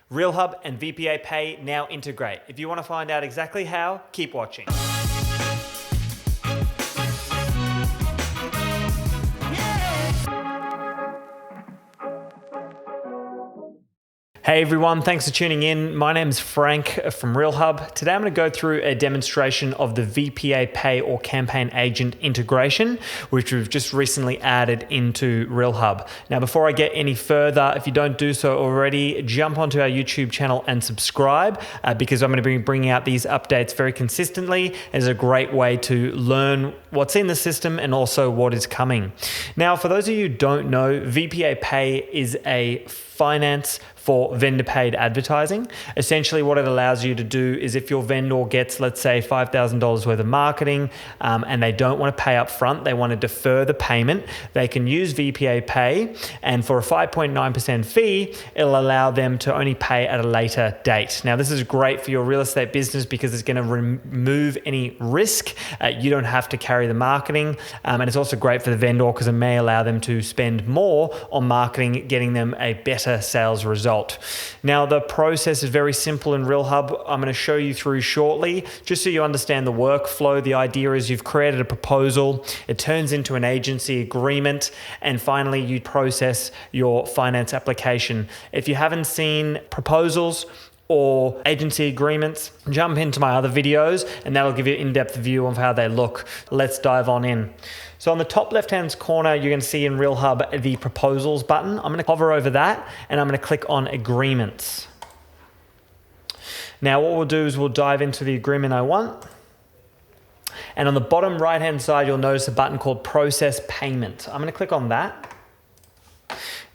Realhub and VPA Pay now integrate. If you want to find out exactly how, keep watching. Hey everyone, thanks for tuning in. My name is Frank from Realhub. Today I'm going to go through a demonstration of the VPA Pay or Campaign Agent integration, which we've just recently added into Realhub. Now, before I get any further, if you don't do so already, jump onto our YouTube channel and subscribe because I'm going to be bringing out these updates very consistently. It's a great way to learn what's in the system and also what is coming. Now, for those of you who don't know, VPA Pay is a finance for vendor paid advertising. Essentially what it allows you to do is if your vendor gets, let's say, $5,000 worth of marketing and they don't want to pay up front, they want to defer the payment, they can use VPA Pay, and for a 5.9% fee, it'll allow them to only pay at a later date. Now, this is great for your real estate business because it's going to remove any risk. You don't have to carry the marketing, and it's also great for the vendor because it may allow them to spend more on marketing, getting them a better sales result. Now, the process is very simple in Realhub. I'm going to show you through shortly, just so you understand the workflow. The idea is you've created a proposal, it turns into an agency agreement, and finally you process your finance application. If you haven't seen proposals or agency agreements, jump into my other videos and that'll give you an in-depth view of how they look. Let's dive on in. So on the top left-hand corner, you're going to see in Realhub the proposals button. I'm going to hover over that and I'm going to click on agreements. Now what we'll do is we'll dive into the agreement I want. And on the bottom right-hand side, you'll notice a button called process payment. I'm going to click on that.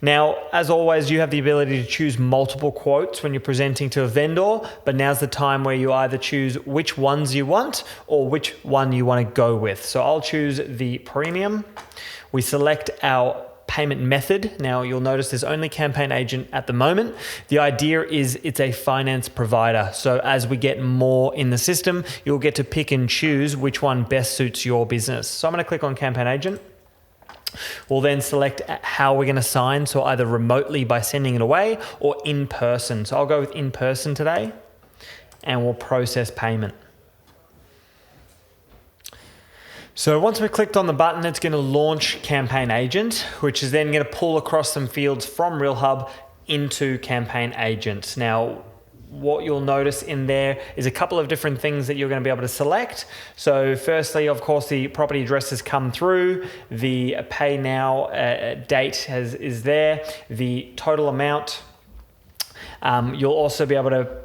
Now, as always, you have the ability to choose multiple quotes when you're presenting to a vendor, but now's the time where you either choose which ones you want or which one you want to go with. So I'll choose the premium. We select our payment method. Now you'll notice there's only Campaign Agent at the moment. The idea is it's a finance provider. So as we get more in the system, you'll get to pick and choose which one best suits your business. So I'm going to click on Campaign Agent. We'll then select how we're going to sign, so either remotely by sending it away or in person. So I'll go with in person today and we'll process payment. So once we've clicked on the button, it's going to launch Campaign Agent, which is then going to pull across some fields from Realhub into Campaign Agent. Now, what you'll notice in there is a couple of different things that you're going to be able to select. So firstly, of course, the property address has come through, the pay now date is there, the total amount. You'll also be able to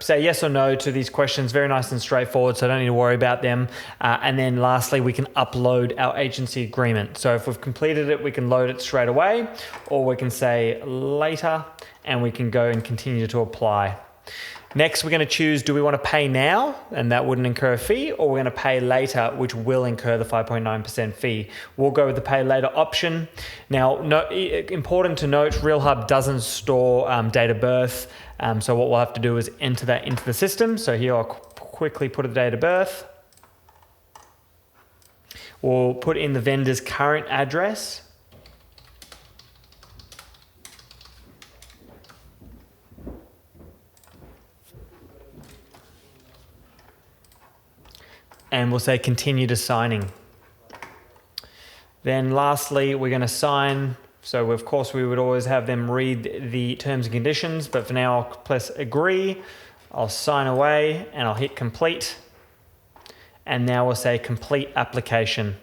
say yes or no to these questions. Very nice and straightforward, so I don't need to worry about them. And then lastly, we can upload our agency agreement. So if we've completed it, we can load it straight away, or we can say later, and we can go and continue to apply. Next, we're going to choose, do we want to pay now? And that wouldn't incur a fee, or we're going to pay later, which will incur the 5.9% fee. We'll go with the pay later option. Now, important to note, Realhub doesn't store date of birth. So what we'll have to do is enter that into the system. So here I'll quickly put a date of birth. We'll put in the vendor's current address. And we'll say continue to signing. Then lastly, we're going to sign. So of course we would always have them read the terms and conditions, but for now I'll press agree. I'll sign away and I'll hit complete. And now we'll say complete application.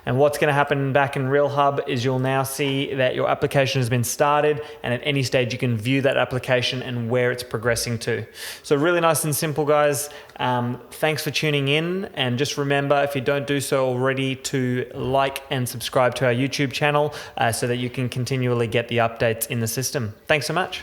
And what's going to happen back in Realhub is you'll now see that your application has been started, and at any stage you can view that application and where it's progressing to. So really nice and simple, guys. Thanks for tuning in, and just remember, if you don't do so already, to like and subscribe to our YouTube channel so that you can continually get the updates in the system. Thanks so much.